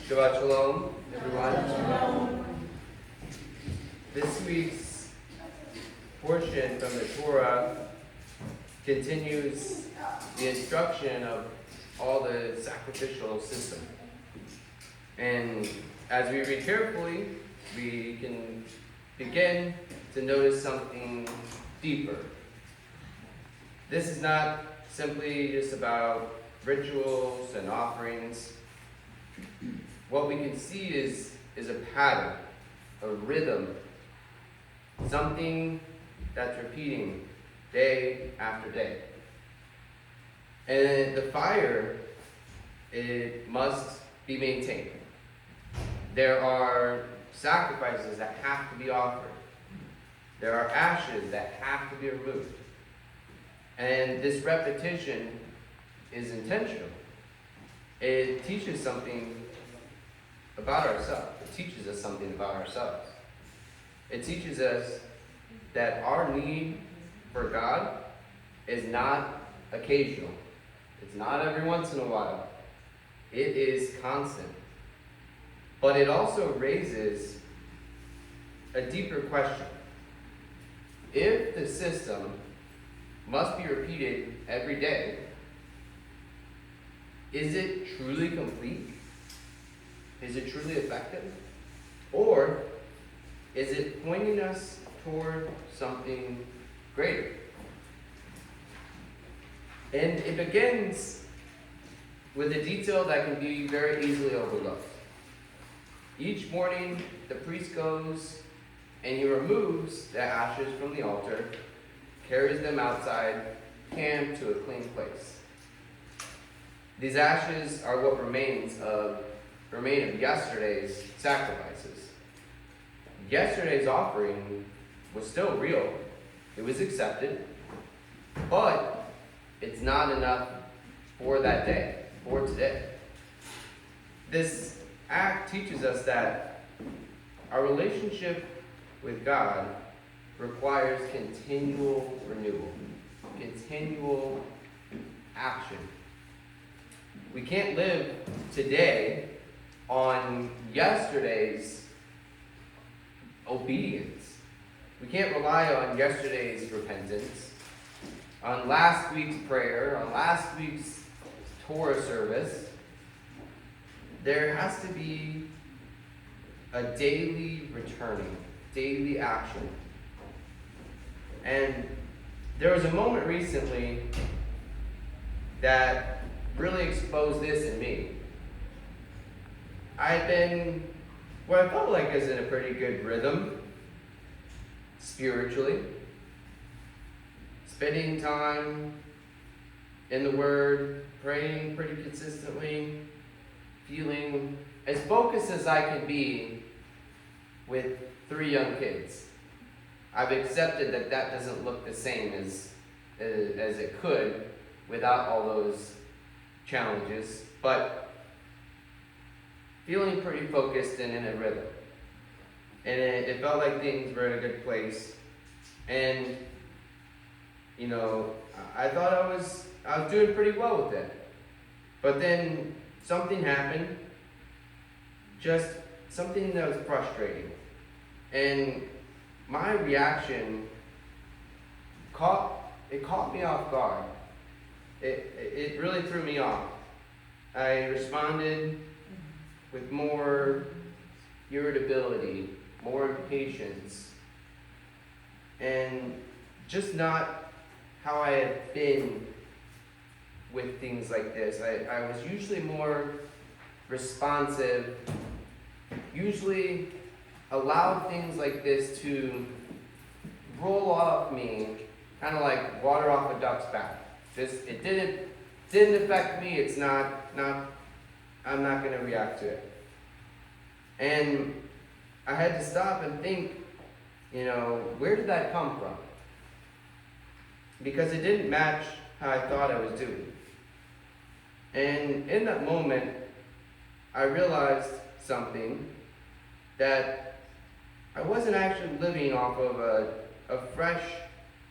Shabbat Shalom, everyone. This week's portion from the Torah continues the instruction of all the sacrificial system. And as we read carefully, we can begin to notice something deeper. This is not simply just about rituals and offerings. What we can see is a pattern, a rhythm, something that's repeating day after day. And the fire, it must be maintained. There are sacrifices that have to be offered. There are ashes that have to be removed. And this repetition is intentional. It teaches something about ourselves. It teaches us something about ourselves. It teaches us that our need for God is not occasional. It's not every once in a while. It is constant. But it also raises a deeper question. If the system must be repeated every day, is it truly complete? Is it truly effective? Or is it pointing us toward something greater? And it begins with a detail that can be very easily overlooked. Each morning, the priest goes and he removes the ashes from the altar, carries them outside camp to a clean place. These ashes are what remain of yesterday's sacrifices. Yesterday's offering was still real. It was accepted, but it's not enough for that day, for today. This act teaches us that our relationship with God requires continual renewal, continual action. We can't live today on yesterday's obedience. We can't rely on yesterday's repentance, on last week's prayer, on last week's Torah service. There has to be a daily returning, daily action. And there was a moment recently that really exposed this in me. I've been, what I felt like is in a pretty good rhythm, spiritually. Spending time in the Word, praying pretty consistently, feeling as focused as I can be with 3 young kids. I've accepted that doesn't look the same as it could without all those challenges, but feeling pretty focused and in a rhythm. And it felt like things were in a good place. And, I thought I was doing pretty well with it. But then something happened, just something that was frustrating. And my reaction caught me off guard. It really threw me off. I responded with more irritability, more impatience, and just not how I had been with things like this. I was usually more responsive, usually allowed things like this to roll off me, kind of like water off a duck's back. It didn't affect me. It's not. I'm not going to react to it. And I had to stop and think, where did that come from? Because it didn't match how I thought I was doing. And in that moment, I realized something, that I wasn't actually living off of a fresh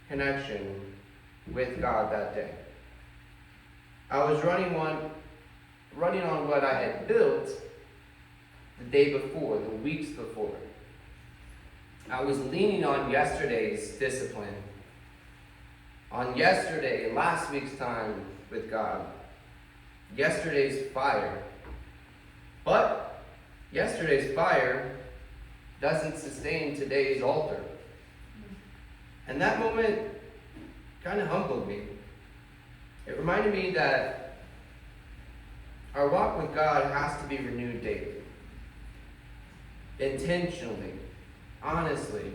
connection with God that day. I was running on what I had built the day before, the weeks before. I was leaning on yesterday's discipline, on yesterday, last week's time with God, yesterday's fire. But yesterday's fire doesn't sustain today's altar. And that moment kind of humbled me. It reminded me that our walk with God has to be renewed daily, intentionally, honestly.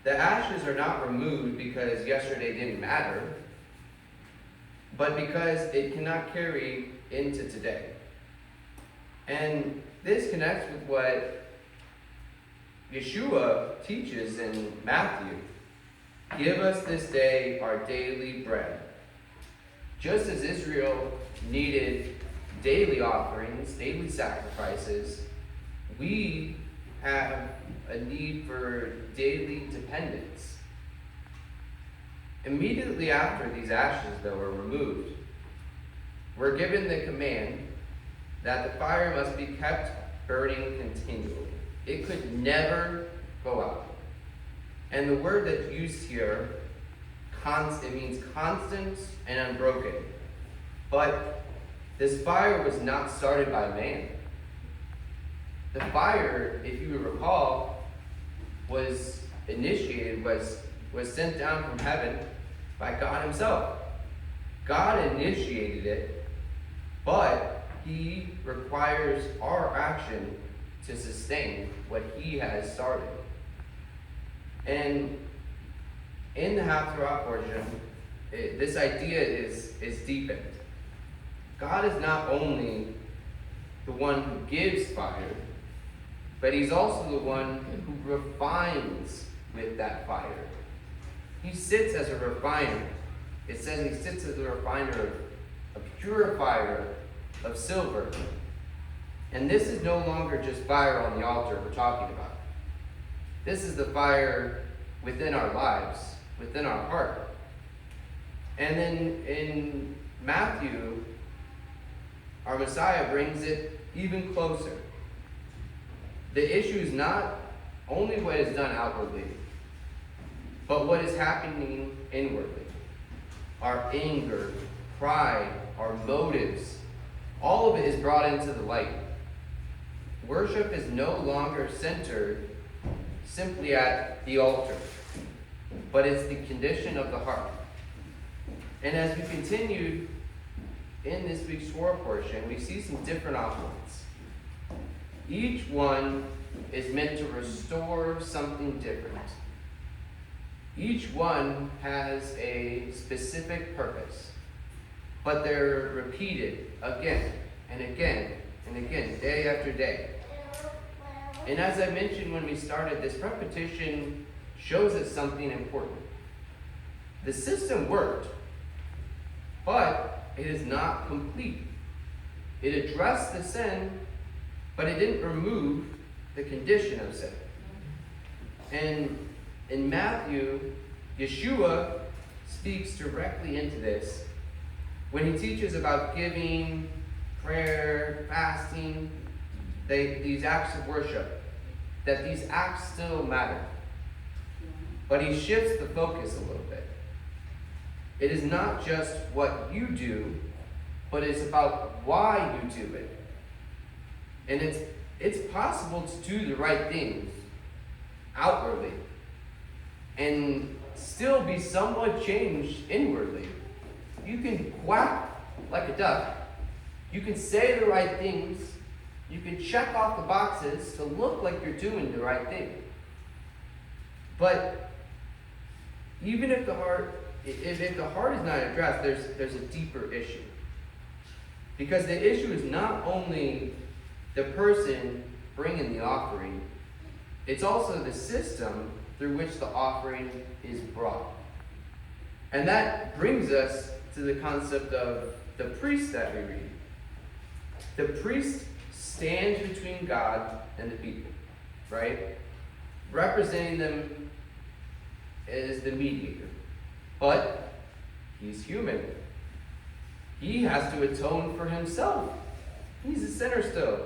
The ashes are not removed because yesterday didn't matter, but because it cannot carry into today. And this connects with what Yeshua teaches in Matthew. Give us this day our daily bread. Just as Israel needed daily offerings, daily sacrifices, we have a need for daily dependence. Immediately after these ashes, though, are removed, we're given the command that the fire must be kept burning continually. It could never go out. And the word that's used here, it means constant and unbroken. But this fire was not started by man. The fire, if you recall, was initiated, was sent down from heaven by God himself. God initiated it, but he requires our action to sustain what he has started. And in the Haftarah portion, this idea is deepened. God is not only the one who gives fire, but he's also the one who refines with that fire. He sits as a refiner. It says he sits as a refiner, a purifier of silver. And this is no longer just fire on the altar we're talking about. This is the fire within our lives, within our heart. And then in Matthew, our Messiah brings it even closer. The issue is not only what is done outwardly, but what is happening inwardly. Our anger, pride, our motives, all of it is brought into the light. Worship is no longer centered simply at the altar, but it's the condition of the heart. And as we continue in this week's Torah portion, we see some different offerings. Each one is meant to restore something different. Each one has a specific purpose, but they're repeated again and again and again, day after day. And as I mentioned when we started, this repetition shows us something important. The system worked, but it is not complete. It addressed the sin, but it didn't remove the condition of sin. And in Matthew, Yeshua speaks directly into this when he teaches about giving, prayer, fasting, these acts of worship, that these acts still matter. But he shifts the focus a little bit. It is not just what you do, but it's about why you do it. And it's possible to do the right things outwardly and still be somewhat changed inwardly. You can quack like a duck. You can say the right things. You can check off the boxes to look like you're doing the right thing. But even if the heart is not addressed, there's a deeper issue. Because the issue is not only the person bringing the offering, it's also the system through which the offering is brought. And that brings us to the concept of the priest that we read. The priest stands between God and the people, right? Representing them as the mediator. But he's human. He has to atone for himself. He's a sinner still.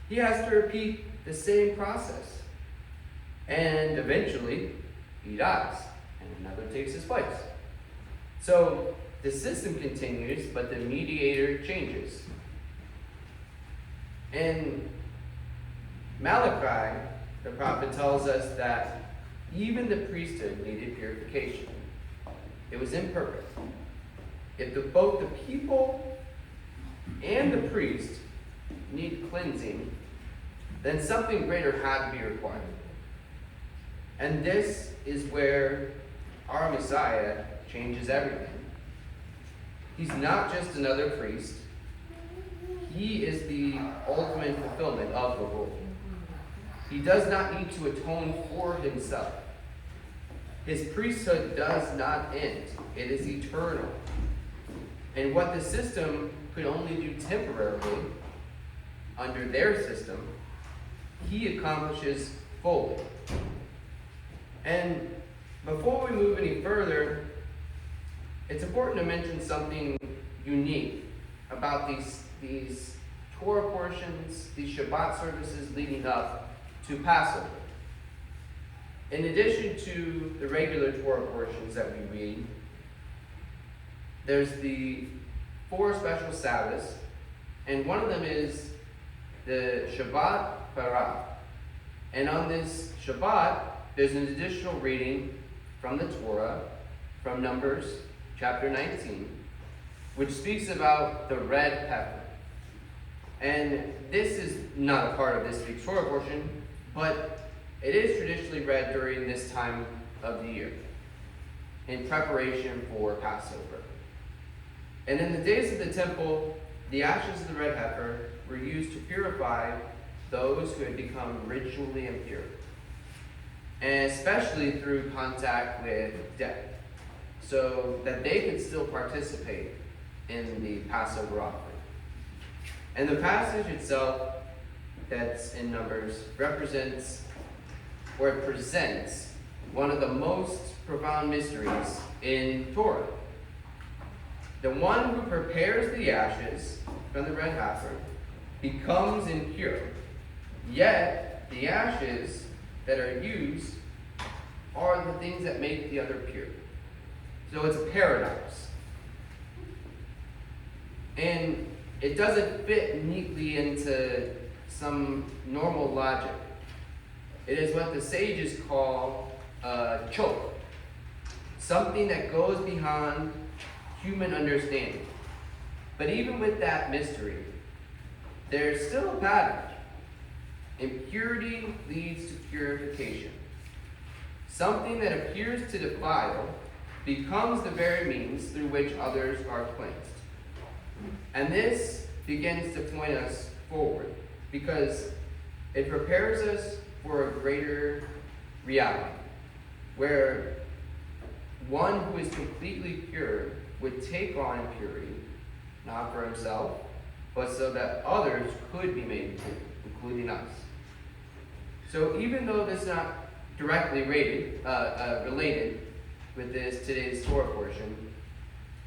he has to repeat the same process. And eventually, he dies, and another takes his place. So the system continues, but the mediator changes. And Malachi, the prophet, tells us that even the priesthood needed purification. It was imperfect. If both the people and the priest need cleansing, then something greater had to be required. And this is where our Messiah changes everything. He's not just another priest. He is the ultimate fulfillment of the rule. He does not need to atone for himself. His priesthood does not end. It is eternal. And what the system could only do temporarily under their system, he accomplishes fully. And before we move any further, it's important to mention something unique about these Torah portions, these Shabbat services leading up to Passover. In addition to the regular Torah portions that we read, there's the 4 special Sabbaths, and one of them is the Shabbat Parasha. And on this Shabbat, there's an additional reading from the Torah, from Numbers chapter 19, which speaks about the red heifer. And this is not a part of this week's Torah portion, but it is traditionally read during this time of the year in preparation for Passover. And in the days of the temple, the ashes of the red heifer were used to purify those who had become ritually impure, and especially through contact with death, so that they could still participate in the Passover offering. And the passage itself that's in Numbers represents, or it presents, one of the most profound mysteries in Torah. The one who prepares the ashes from the red heifer becomes impure, yet the ashes that are used are the things that make the other pure. So it's a paradox. And it doesn't fit neatly into some normal logic. It is what the sages call choke, something that goes beyond human understanding. But even with that mystery, there's still a pattern. Impurity leads to purification. Something that appears to defile becomes the very means through which others are cleansed. And this begins to point us forward, because it prepares us for a greater reality, where one who is completely pure would take on impurity, not for himself, but so that others could be made clean, including us. So even though this is not directly related with today's Torah portion,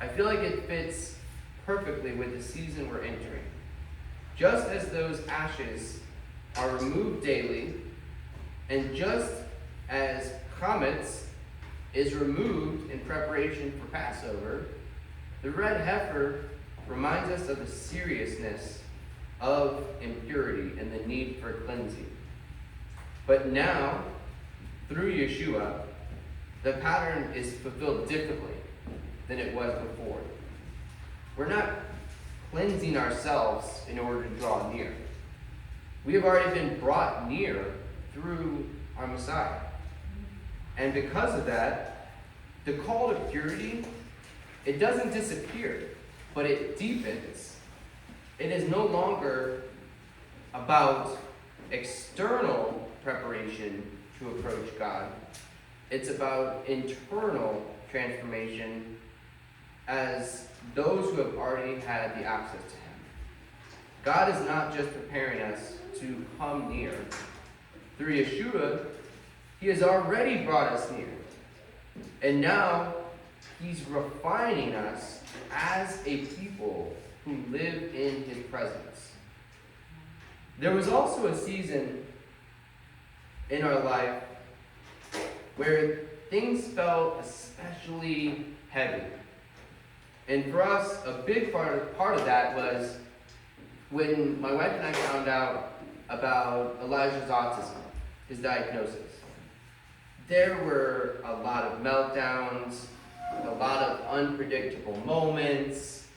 I feel like it fits perfectly with the season we're entering. Just as those ashes are removed daily, and just as chametz is removed in preparation for Passover, the red heifer reminds us of the seriousness of impurity and the need for cleansing. But now, through Yeshua, the pattern is fulfilled differently than it was before. We're not cleansing ourselves in order to draw near. We have already been brought near through our Messiah. And because of that, the call to purity, it doesn't disappear, but it deepens. It is no longer about external preparation to approach God. It's about internal transformation as those who have already had the access to Him. God is not just preparing us to come near. Through Yeshua, He has already brought us near. And now, He's refining us as a people who live in His presence. There was also a season in our life where things felt especially heavy. And for us, a big part of that was when my wife and I found out about Elijah's autism, his diagnosis. There were a lot of meltdowns, a lot of unpredictable moments,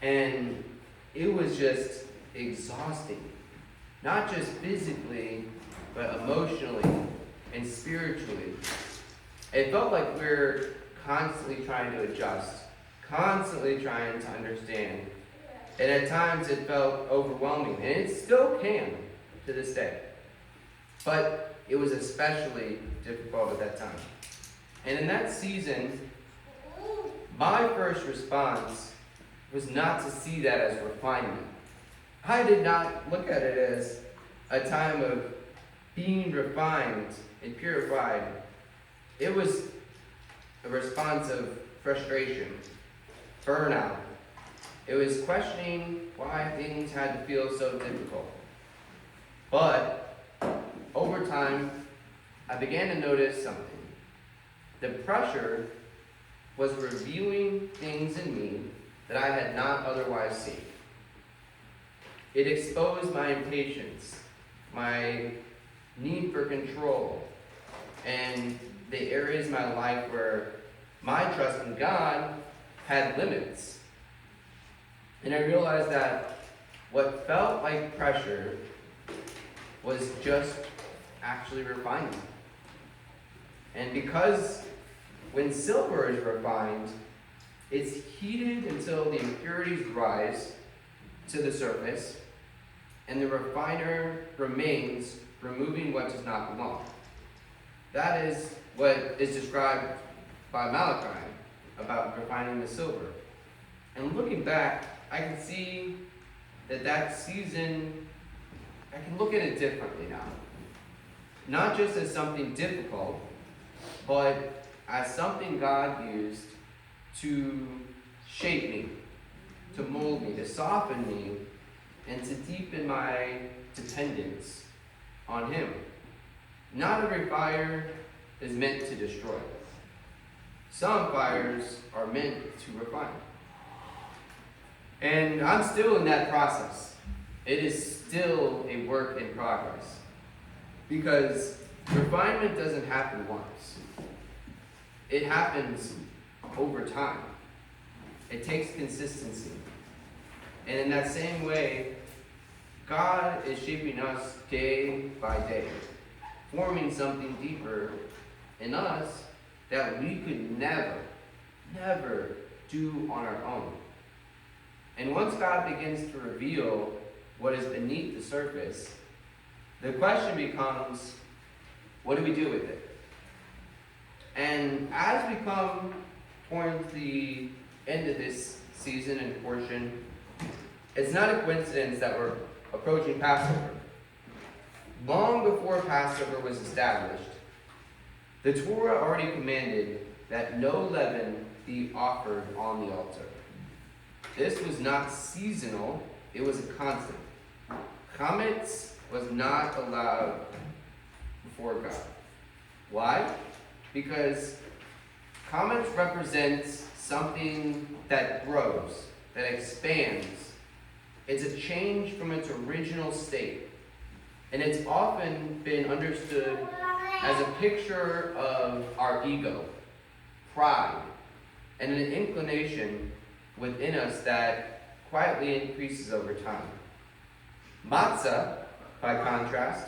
and it was just exhausting. Not just physically, but emotionally and spiritually. It felt like we're constantly trying to adjust, constantly trying to understand. And at times it felt overwhelming, and it still can to this day. But it was especially difficult at that time. And in that season, my first response was not to see that as refinement. I did not look at it as a time of being refined and purified. It was a response of frustration, burnout. It was questioning why things had to feel so difficult. But over time, I began to notice something. The pressure was revealing things in me that I had not otherwise seen. It exposed my impatience, my need for control, and the areas in my life where my trust in God had limits. And I realized that what felt like pressure was just actually refinement. And because when silver is refined, it's heated until the impurities rise to the surface, and the refiner remains, removing what does not belong. That is what is described by Malachi about refining the silver. And looking back, I can see that season, I can look at it differently now. Not just as something difficult, but as something God used to shape me, to mold me, to soften me, and to deepen my dependence on Him. Not every fire is meant to destroy. Some fires are meant to refine. And I'm still in that process. It is still a work in progress. Because refinement doesn't happen once. It happens over time. It takes consistency. And in that same way, God is shaping us day by day, forming something deeper in us that we could never do on our own. And once God begins to reveal what is beneath the surface, the question becomes, what do we do with it? And as we come towards the end of this season and portion, it's not a coincidence that we're approaching Passover. Long before Passover was established, the Torah already commanded that no leaven be offered on the altar. This was not seasonal, it was a constant. Chametz was not allowed before God. Why? Because chametz represents something that grows, that expands. It's a change from its original state. And it's often been understood as a picture of our ego, pride, and an inclination within us that quietly increases over time. Matzah, by contrast,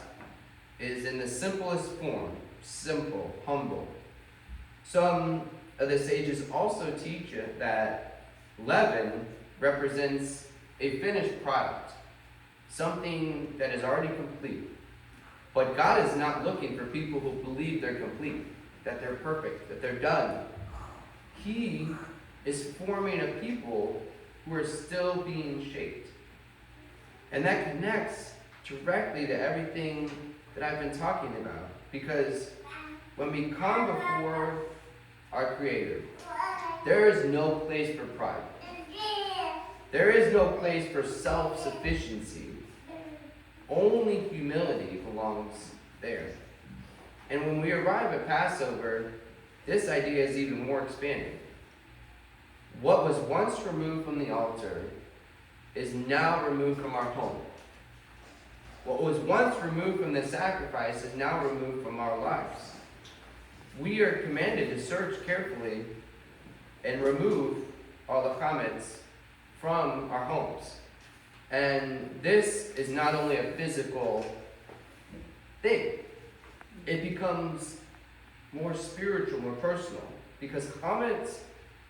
is in the simplest form, simple, humble. Some of the sages also teach that leaven represents a finished product, something that is already complete. But God is not looking for people who believe they're complete, that they're perfect, that they're done. He is forming a people who are still being shaped. And that connects directly to everything that I've been talking about. Because when we come before our Creator, there is no place for pride. There is no place for self-sufficiency. Only humility belongs there. And when we arrive at Passover, this idea is even more expanded. What was once removed from the altar is now removed from our home. What was once removed from the sacrifice is now removed from our lives. We are commanded to search carefully and remove all the comments from our homes. And this is not only a physical thing, it becomes more spiritual, more personal, because comments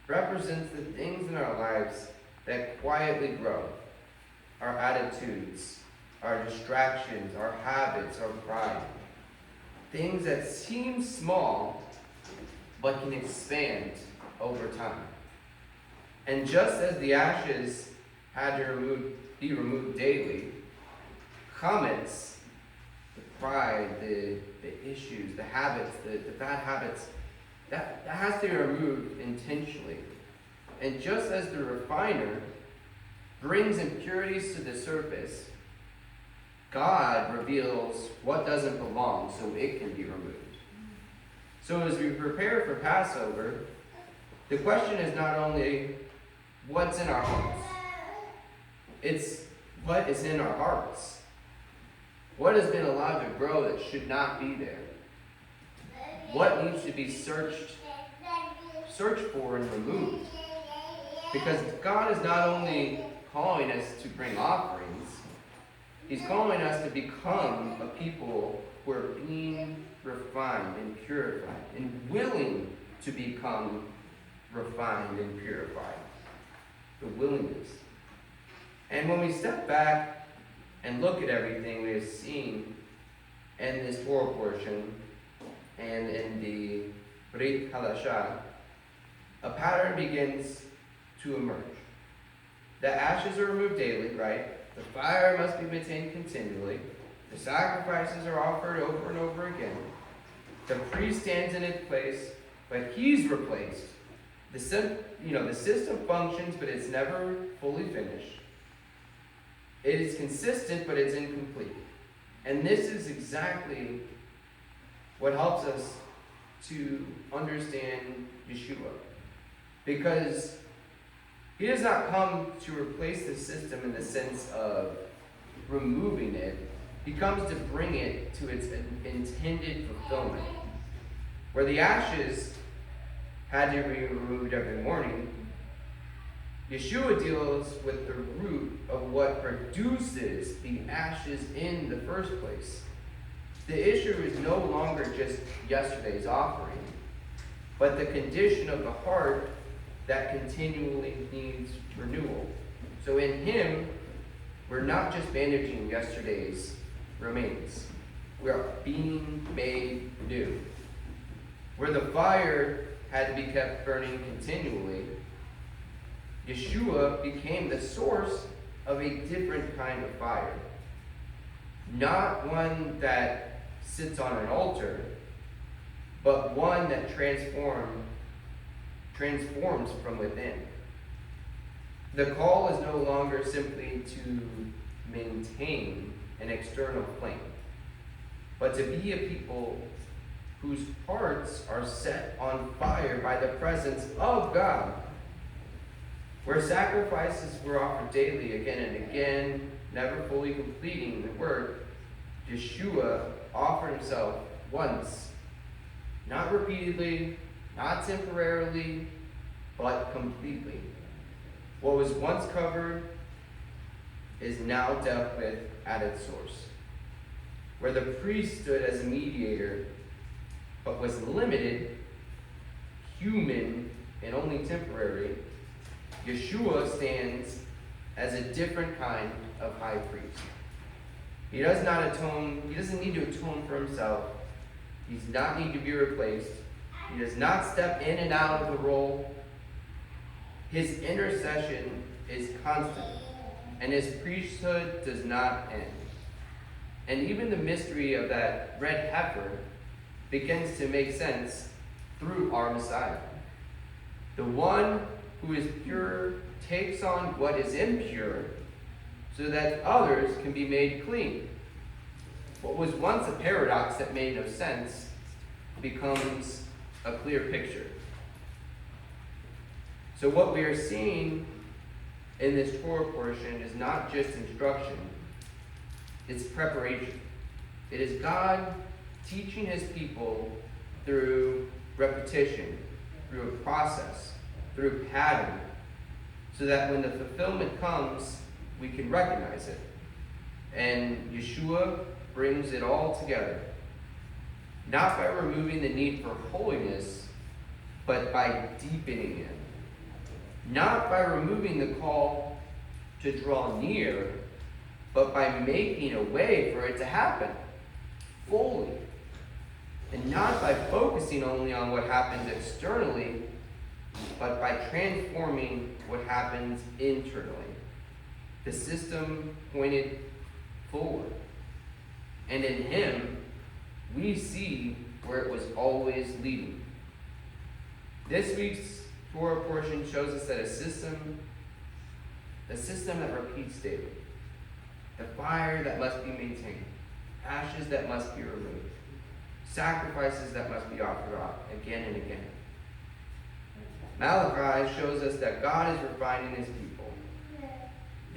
represents the things in our lives that quietly grow. Our attitudes, our distractions, our habits, our pride. Things that seem small, but can expand over time. And just as the ashes had to be removed daily, comments, the pride, the issues, the habits, the bad habits, that has to be removed intentionally. And just as the refiner brings impurities to the surface, God reveals what doesn't belong so it can be removed. So as we prepare for Passover, the question is not only what's in our homes, it's what is in our hearts. What has been allowed to grow that should not be there? What needs to be searched for and removed? Because God is not only calling us to bring offerings, He's calling us to become a people who are being refined and purified and willing to become refined and purified. The willingness. And when we step back and look at everything we have seen in this Torah portion and in the Brit Hadashah, a pattern begins to emerge. The ashes are removed daily, right? The fire must be maintained continually. The sacrifices are offered over and over again. The priest stands in his place, but he's replaced. The system functions, but it's never fully finished. It is consistent, but it's incomplete. And this is exactly what helps us to understand Yeshua. Because He does not come to replace the system in the sense of removing it. He comes to bring it to its intended fulfillment. Where the ashes had to be removed every morning, Yeshua deals with the root of what produces the ashes in the first place. The issue is no longer just yesterday's offering, but the condition of the heart that continually needs renewal. So in Him, we're not just bandaging yesterday's remains. We are being made new. Where the fire had to be kept burning continually, Yeshua became the source of a different kind of fire. Not one that sits on an altar, but one that transforms from within. The call is no longer simply to maintain an external flame, but to be a people whose hearts are set on fire by the presence of God. Where sacrifices were offered daily again and again, never fully completing the work, Yeshua offered Himself once, not repeatedly, not temporarily, but completely. What was once covered is now dealt with at its source. Where the priest stood as a mediator, but was limited, human, and only temporary, Yeshua stands as a different kind of high priest. He doesn't need to atone for Himself. He does not need to be replaced. He does not step in and out of the role. His intercession is constant, and His priesthood does not end. And even the mystery of that red heifer begins to make sense through our Messiah. The one who is pure takes on what is impure so that others can be made clean. what was once a paradox that made no sense becomes a clear picture. So what we are seeing in this Torah portion is not just instruction, it's preparation. It is God teaching his people through repetition, through a process, through pattern, so that when the fulfillment comes, we can recognize it. And Yeshua brings it all together. Not by removing the need for holiness, but by deepening it. Not by removing the call to draw near, but by making a way for it to happen fully. And not by focusing only on what happens externally, but by transforming what happens internally. The system pointed forward. And in him, we see where it was always leading. This week's Torah portion shows us that a system that repeats daily, the fire that must be maintained, ashes that must be removed, sacrifices that must be offered up again and again. Malachi shows us that God is refining his people.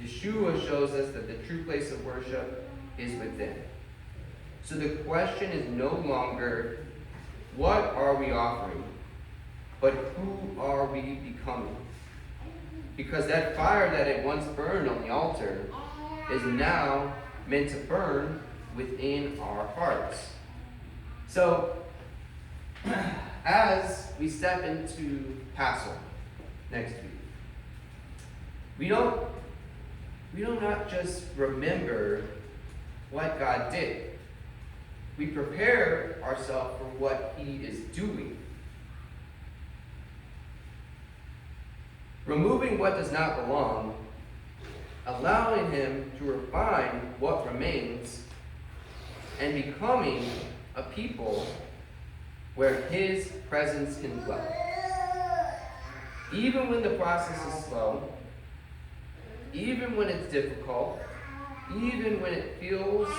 Yeshua shows us that the true place of worship is within. So the question is no longer, what are we offering? But who are we becoming? Because that fire that it once burned on the altar is now meant to burn within our hearts. So, as we step into Passover next week, we don't not just remember what God did. We prepare ourselves for what he is doing. Removing what does not belong, allowing him to refine what remains, and becoming a people where his presence can dwell. Even when the process is slow, even when it's difficult, even when it feels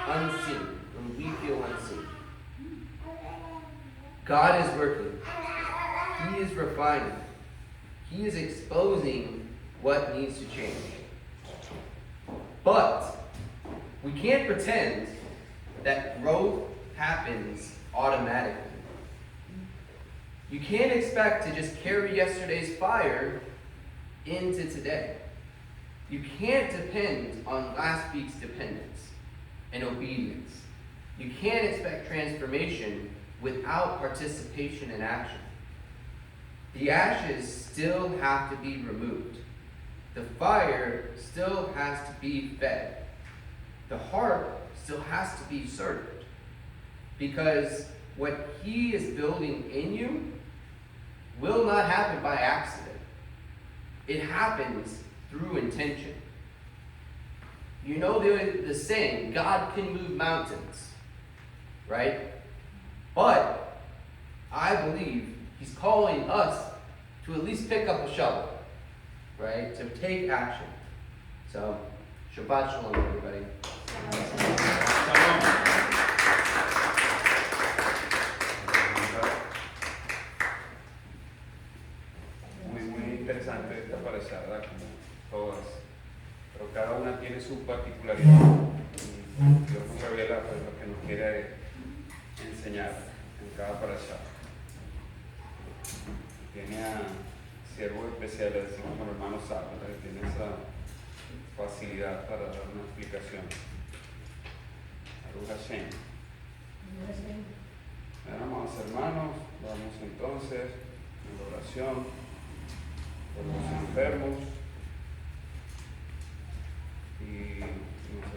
unseen, when we feel unseen. God is working. He is refining. He is exposing what needs to change. But we can't pretend that growth happens automatically. You can't expect to just carry yesterday's fire into today. You can't depend on last week's dependence and obedience. You can't expect transformation without participation in action. The ashes still have to be removed. The fire still has to be fed. The heart still has to be served. Because what he is building in you will not happen by accident. It happens through intention. You know the saying, God can move mountains, right? But I believe he's calling us to at least pick up a shovel, right? To take action. So, Shabbat Shalom, everybody. Muy interesante esta Parasha, ¿verdad? Como todas. Pero cada una tiene su particularidad. Y Dios nos revela pues, lo que nos quiere enseñar en cada Parasha. Tiene a siervos especiales, decimos como hermanos sabios, que tiene esa facilidad para dar una explicación. Baruch Hashem. Amados hermanos, vamos entonces en la oración por los enfermos y